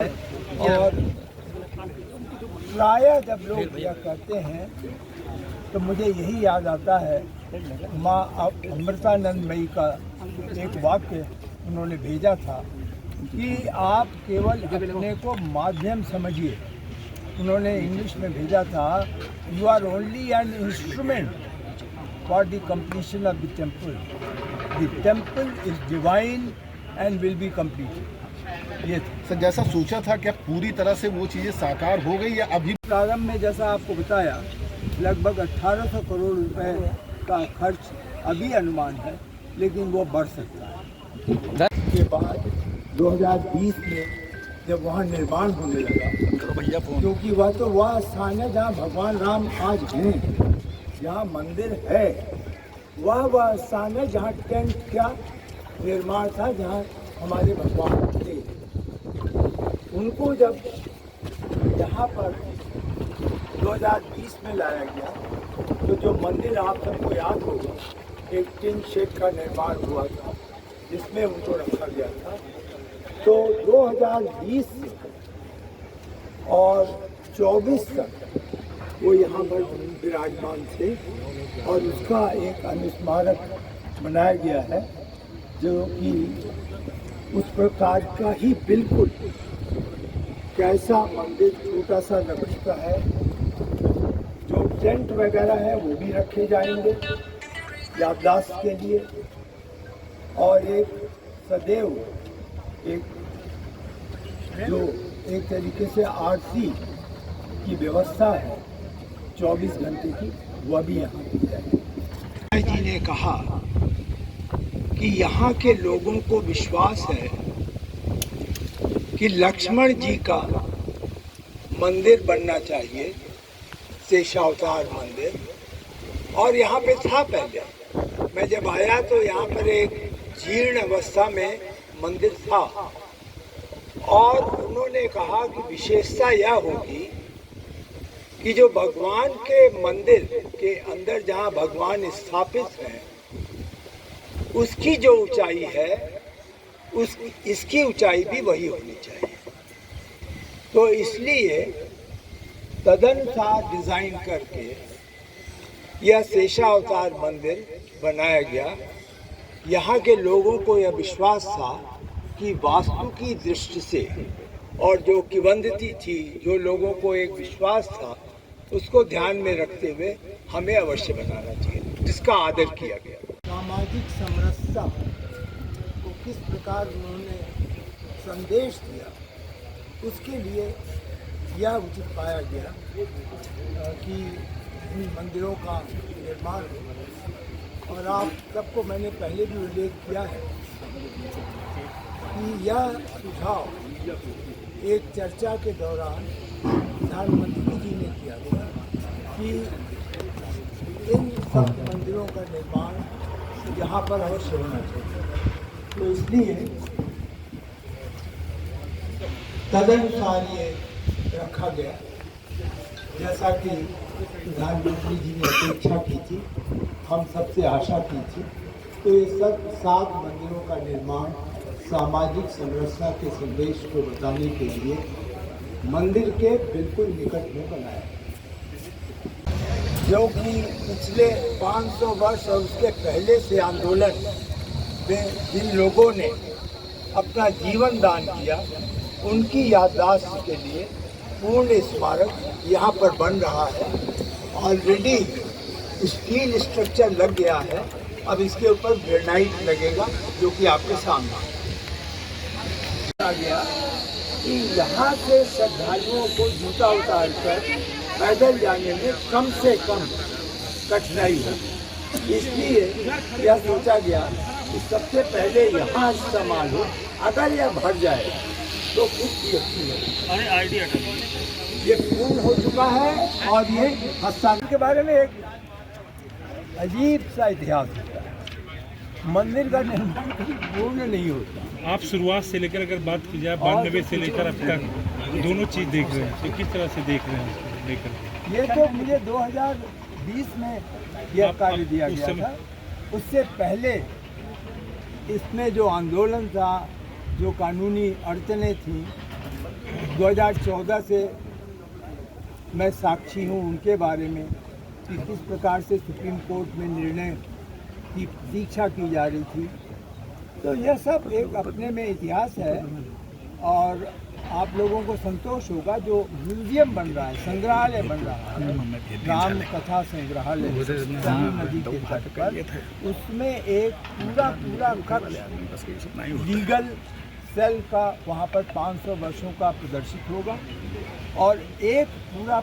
और प्रायः जब लोग यह कहते हैं तो मुझे यही याद आता है माँ अमृतानंदमयी का एक वाक्य उन्होंने भेजा था कि आप केवल अपने को माध्यम समझिए। उन्होंने इंग्लिश में भेजा था, you are only an instrument for the completion of the temple is divine and will be completed. ये सर जैसा सोचा था क्या पूरी तरह से वो चीज़ें साकार हो गई या अभी? प्रारंभ में जैसा आपको बताया लगभग 1800 करोड़ रुपए का खर्च अभी अनुमान है, लेकिन वो बढ़ सकता है। के बाद 2020 में जब वहाँ निर्माण होने लगा, क्योंकि वह तो वह स्थान है जहाँ भगवान राम आज हैं, जहाँ मंदिर है, वह स्थान है जहाँ टेंट का निर्माण था, जहाँ हमारे भगवान थे। उनको जब यहाँ पर 2020 में लाया गया तो जो मंदिर आप सबको याद होगा, एक टिन शेड का निर्माण हुआ था जिसमें उनको रखा गया था। तो 2020 से और 24 तक वो यहाँ पर विराजमान थे और उसका एक अनुस्मारक बनाया गया है जो कि उस प्रकार का ही बिल्कुल कैसा मंदिर छोटा सा लकड़ी का है। जो टेंट वगैरह है वो भी रखे जाएंगे याददाश्त के लिए, और एक सदैव एक जो एक तरीके से आरसी की व्यवस्था है 24 घंटे की, वह भी यहाँ की जाएगी। जी ने कहा कि यहाँ के लोगों को विश्वास है कि लक्ष्मण जी का मंदिर बनना चाहिए, शेषावतार मंदिर, और यहाँ पे था पहले। मैं जब आया तो यहाँ पर एक जीर्ण अवस्था में मंदिर था, और उन्होंने कहा कि विशेषता यह होगी कि जो भगवान के मंदिर के अंदर जहाँ भगवान स्थापित हैं उसकी जो ऊंचाई है इसकी ऊंचाई भी वही होनी चाहिए। तो इसलिए तदनुसार डिजाइन करके यह शेषावतार मंदिर बनाया गया। यहाँ के लोगों को यह विश्वास था कि वास्तु की दृष्टि से, और जो किंवदंती थी, जो लोगों को एक विश्वास था, उसको ध्यान में रखते हुए हमें अवश्य बनाना चाहिए, जिसका आदर किया गया। सामाजिक समरसता को किस प्रकार उन्होंने संदेश दिया, उसके लिए यह उचित पाया गया कि इन मंदिरों का निर्माण हो। और आप सबको मैंने पहले भी उल्लेख किया है कि यह सुझाव एक चर्चा के दौरान प्रधानमंत्री जी ने किया था कि इन सब मंदिरों का निर्माण यहाँ पर अवश्य होना चाहिए। तो इसलिए तदनुसार ये रखा गया जैसा कि प्रधानमंत्री जी ने अपेक्षा की थी, हम सबसे आशा की थी। तो ये सब 7 मंदिरों का निर्माण सामाजिक संरचना के संदेश को बताने के लिए मंदिर के बिल्कुल निकट में बनाया, जो कि पिछले 500 वर्ष और उसके पहले से आंदोलन में जिन लोगों ने अपना जीवन दान किया, उनकी याददाश्त के लिए पूर्ण स्मारक यहाँ पर बन रहा है। ऑलरेडी स्टील स्ट्रक्चर लग गया है, अब इसके ऊपर ग्रेनाइट लगेगा, जो कि आपके सामने आ गया कि यहाँ से श्रद्धालुओं को जूता उतार कर पैदल जाने में कम से कम कठिनाई है। इसलिए यह सोचा गया कि सबसे पहले यहाँ इस्तेमाल हो, अगर यह भर जाए तो कुछ अच्छी है। ये पूर्ण हो चुका है और ये हस्तांतरण के बारे में एक अजीब सा इतिहास होता है। मंदिर का निर्माण पूर्ण नहीं होता। आप शुरुआत से लेकर अगर बात की जाए 92 से लेकर अब तक दोनों चीज़ देख रहे हैं, तो किस तरह से देख रहे हैं उसको लेकर? ये तो मुझे 2020 में यह कार्य दिया गया था। उससे पहले इसमें जो आंदोलन था, जो कानूनी अड़चनें थीं, 2014 से मैं साक्षी हूँ उनके बारे में कि किस प्रकार से सुप्रीम कोर्ट में निर्णय की प्रतीक्षा की जा रही थी। तो यह सब एक अपने में इतिहास है और आप लोगों को संतोष होगा जो म्यूजियम बन रहा है, संग्रहालय बन रहा है, राम कथा संग्रहालय सरयू नदी के तट पर, उसमें एक पूरा कक्ष लीगल सेल का वहाँ पर 500 वर्षों का प्रदर्शित होगा और एक पूरा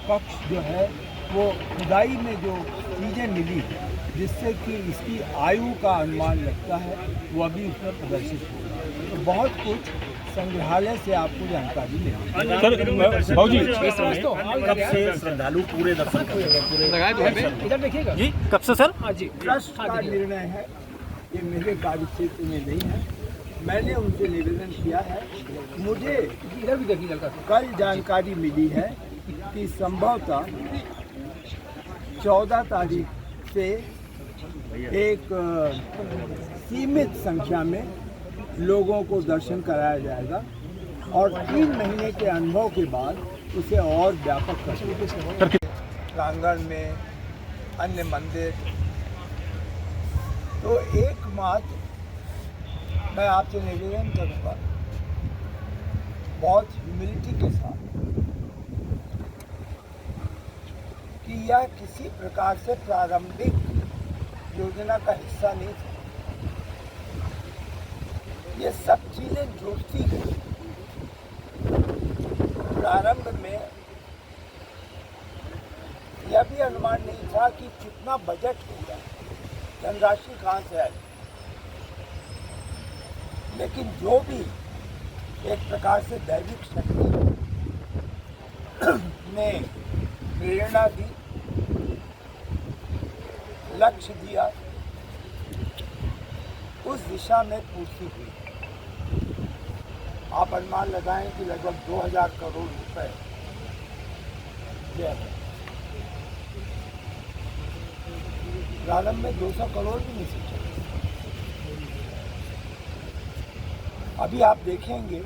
कक्ष जो है वो खुदाई में जो चीज़ें मिली जिससे कि इसकी आयु का अनुमान लगता है वो अभी उसमें प्रदर्शित होगा। तो बहुत कुछ संग्रहालय से आपको जानकारी मिलेगी। सर भाऊ जी कब से श्रद्धालु पूरे दर्शन करेंगे? इधर देखिएगा जी, कब से सर? हाँ जी, ट्रस्ट का निर्णय है, ये मेरे कार्य क्षेत्र में नहीं है। मैंने उनसे निवेदन किया है। मुझे इधर भी देखिए कल जानकारी मिली है कि संभवतः 14 तारीख से एक सीमित संख्या में लोगों को दर्शन कराया जाएगा और 3 महीने के अनुभव के बाद उसे और व्यापक कर प्रांगण में अन्य मंदिर। तो एकमात्र मैं आपसे निवेदन करूँगा बहुत ह्यूमिलिटी के साथ कि यह किसी प्रकार से प्रारंभिक योजना का हिस्सा नहीं था। ये सब चीजें जुड़ती गई। प्रारंभ में यह भी अनुमान नहीं था कि कितना बजट होगा, धनराशि कहाँ से आएगी, लेकिन जो भी एक प्रकार से दैविक शक्ति ने प्रेरणा दी, लक्ष्य दिया, उस दिशा में पूर्ति हुई। आप अनुमान लगाएं कि लगभग 2000 करोड़ रुपए प्रारंभ में 200 करोड़ भी नहीं सोचा। अभी आप देखेंगे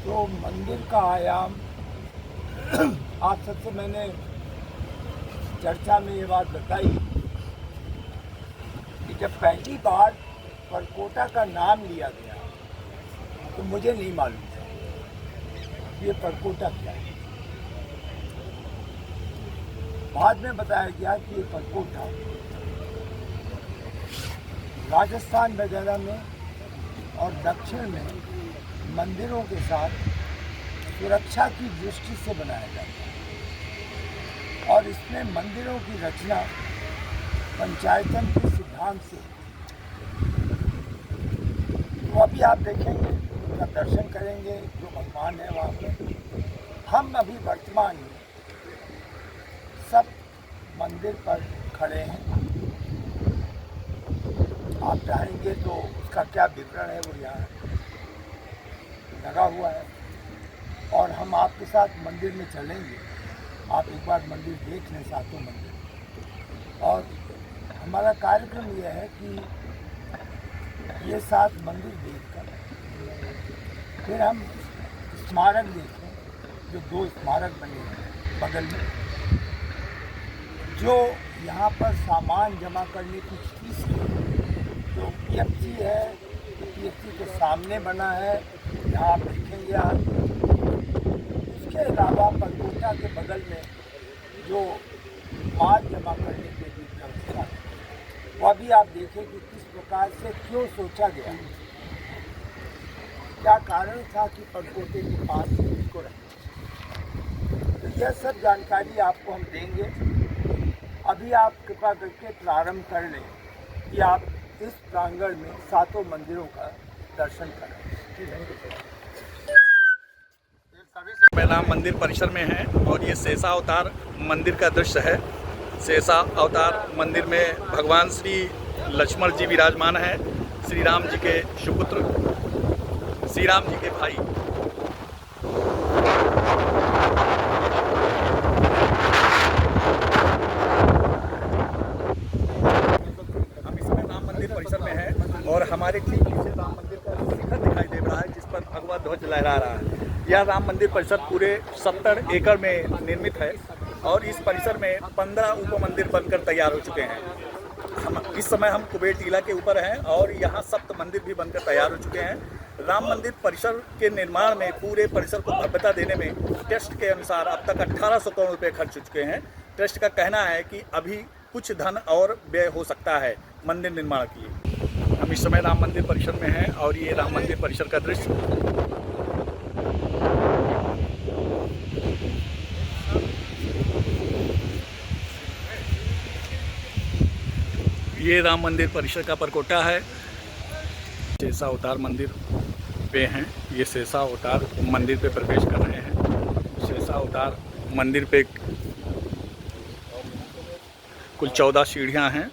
तो मंदिर का आयाम आप सबसे मैंने चर्चा में ये बात बताई कि जब पहली बार परकोटा का नाम लिया गया तो मुझे नहीं मालूम था ये परकोटा क्या है। बाद में बताया गया कि ये परकोटा राजस्थान वगैरह में और दक्षिण में मंदिरों के साथ सुरक्षा की दृष्टि से बनाया जाता है और इसमें मंदिरों की रचना पंचायतन के सिद्धांत से। तो अभी आप देखेंगे, उनका दर्शन करेंगे, जो भगवान है वहाँ पे। हम अभी वर्तमान में सब मंदिर पर खड़े हैं। आप चाहेंगे तो उसका क्या विवरण है वो यहाँ लगा हुआ है और हम आपके साथ मंदिर में चलेंगे। आप एक बार मंदिर देख लें, सातों मंदिर। और हमारा कार्यक्रम यह है कि ये 7 मंदिर देखकर फिर हम स्मारक देखें, जो 2 स्मारक बने हैं बगल में, जो यहाँ पर सामान जमा करने की फीस है, जो PFC है, तो PFC के सामने बना है, यहाँ आप देखेंगे। आप इसके अलावा परकोटा के बगल में जो माल जमा करने के लिए व्यवस्था है, वो अभी आप देखें कि किस प्रकार से क्यों सोचा गया, क्या कारण था कि परकोटे के पास इसको रखें। तो यह सब जानकारी आपको हम देंगे। अभी आप कृपा करके प्रारंभ कर लें कि आप इस प्रांगण में 7 मंदिरों का दर्शन करें। पहला मंदिर परिसर में है और ये शेषा अवतार मंदिर का दृश्य है। शेषा अवतार मंदिर में भगवान श्री लक्ष्मण जी विराजमान है, श्री राम जी के सुपुत्र, श्री राम जी के भाई। हम इस समय राम मंदिर परिसर में हैं और हमारे ठीक पीछे राम मंदिर का शिखर दिखाई दे रहा है जिस पर भगवा ध्वज लहरा रहा है। यह राम मंदिर परिसर पूरे 70 एकड़ में निर्मित है और इस परिसर में 15 उप मंदिर बनकर तैयार हो चुके हैं। हम इस समय हम कुबेर टीला के ऊपर हैं और यहाँ सप्त मंदिर भी बनकर तैयार हो चुके हैं। राम मंदिर परिसर के निर्माण में, पूरे परिसर को भव्यता देने में ट्रस्ट के अनुसार अब तक 1800 करोड़ रुपए खर्च हो चुके हैं। ट्रस्ट का कहना है कि अभी कुछ धन और व्यय हो सकता है मंदिर निर्माण की। हम इस समय राम मंदिर परिसर में हैं और ये राम मंदिर परिसर का दृश्य। ये राम मंदिर परिसर का परकोटा है। शेषा अवतार मंदिर पे हैं। ये शेषा अवतार मंदिर पे प्रवेश कर रहे हैं। शेषा अवतार मंदिर पे कुल 14 सीढ़ियाँ हैं।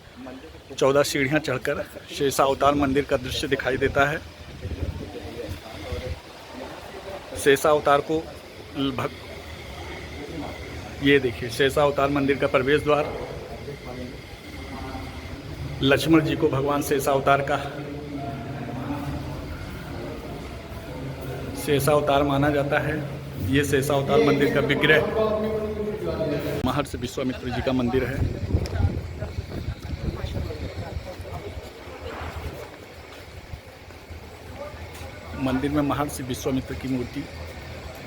14 सीढ़ियाँ चढ़कर शेषा अवतार मंदिर का दृश्य दिखाई देता है। शेषा अवतार को ये देखिए, शेषा अवतार मंदिर का प्रवेश द्वार। लक्ष्मण जी को भगवान शेषा अवतार का शेषा अवतार माना जाता है। ये शेषा अवतार मंदिर का विग्रह महर्षि विश्वामित्र जी का मंदिर है। मंदिर में महर्षि विश्वामित्र की मूर्ति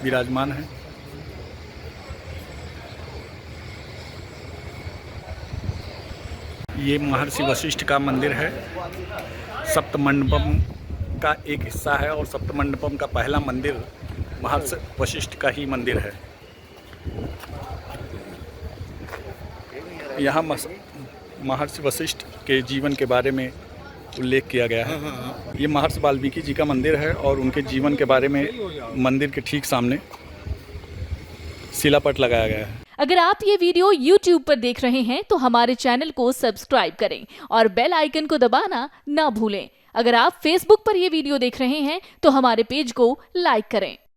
विराजमान है। ये महर्षि वशिष्ठ का मंदिर है। सप्तमंडपम का एक हिस्सा है और सप्तमंडपम का पहला मंदिर महर्षि वशिष्ठ का ही मंदिर है। यहाँ महर्षि वशिष्ठ के जीवन के बारे में उल्लेख किया गया है। ये महर्षि वाल्मीकि जी का मंदिर है और उनके जीवन के बारे में मंदिर के ठीक सामने शिलापट लगाया गया है। अगर आप ये वीडियो YouTube पर देख रहे हैं तो हमारे चैनल को सब्सक्राइब करें और बेल आइकन को दबाना ना भूलें। अगर आप Facebook पर ये वीडियो देख रहे हैं तो हमारे पेज को लाइक करें।